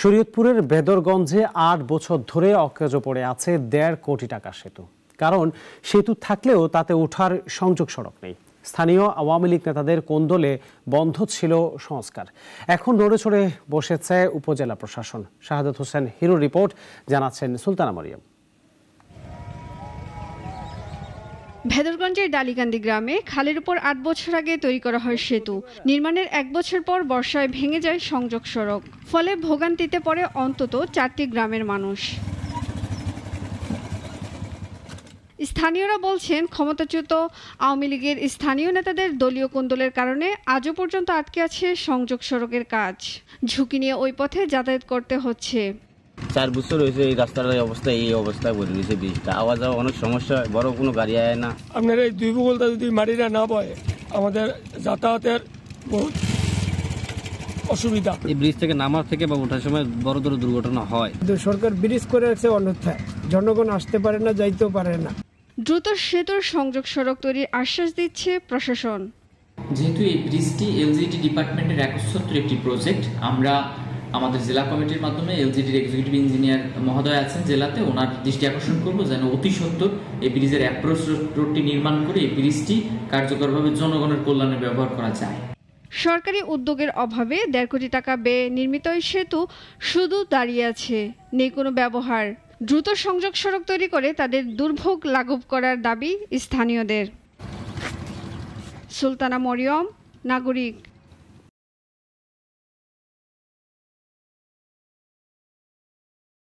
শরীয়তপুরের বেদরগঞ্জে ৮ বছর ধরে অকেজো পড়ে আছে ১.৫ কোটি টাকার সেতু। কারণ সেতু থাকলেও তাতে ওঠার সংযোগ সড়ক নেই। স্থানীয় আওয়ামী লীগ নেতাদের কোন্দলে বন্ধ ছিল সংস্কার। এখন নড়েচড়ে বসেছে উপজেলা প্রশাসন। শাহাদাত হোসেন হিরো রিপোর্ট, জানাচ্ছেন সুলতানা মরিয়ম। ভেদরগঞ্জের ডালিকান্দি গ্রামে খালের উপর ৮ বছর আগে তৈরি করা হয় সেতু। নির্মাণের ১ বছর পর বর্ষায় ভেঙে যায় সংযোগ সড়ক। ফলে ভোগান্তিতে পড়ে অন্তত ৪টি গ্রামের মানুষ। স্থানীয়রা বলছেন, ক্ষমতাচ্যুত আওয়ামী লীগের স্থানীয় নেতাদের দলীয় কোন্দলের কারণে আজও পর্যন্ত আটকে আছে সংযোগ সড়কের কাজ। ঝুঁকি নিয়ে ওই পথে যাতায়াত করতে হচ্ছে। ৪ বছর হয়েছে এই রাস্তার অবস্থা, এই অবস্থায় পড়ে রয়েছে। ব্রিজটা আওয়া যাওয়া অনেক সমস্যা, বড় কোনো গাড়ি আয় না। আপনার এই ২ বগলটা যদি মাটিটা না বয়, আমাদের যাতায়াতের বহুত অসুবিধা। এই ব্রিজ থেকে নামার থেকে বা ওঠার সময় বড় দুর্ঘটনা হয়। সরকার ব্রিজ করে আছে, অন্যথায় জনগণ আসতে পারে না, যাইতেও পারে না। দ্রুত সেতুর সংযোগ সড়ক তৈরির আশ্বাস দিচ্ছে প্রশাসন। যেহেতু এই ব্রিজটি এলজিডি ডিপার্টমেন্টের একচ্ছত্র একটি প্রজেক্ট, আমরা আমাদের জেলা কমিটির মাধ্যমে এলজিডির এক্সিকিউটিভ ইঞ্জিনিয়ার মহোদয় আছেন জেলাতে, ওনার দৃষ্টি আকর্ষণ করব যেন অতি সত্বর এই ব্রিজের অ্যাপ্রোচ রোডটি নির্মাণ করে এই ব্রিজটি কার্যকরভাবে জনগণের কল্যাণে ব্যবহার করা যায়। সরকারি উদ্যোগের অভাবে ১.৫ কোটি টাকা ব্যয়ে নির্মিত এই সেতু শুধু দাঁড়িয়ে আছে, নেই কোনো ব্যবহার। দ্রুত সংযোগ সড়ক তৈরি করে তাদের দুর্ভোগ লাঘব করার দাবি স্থানীয়দের। সুলতানা মরিয়ম, নাগরিক।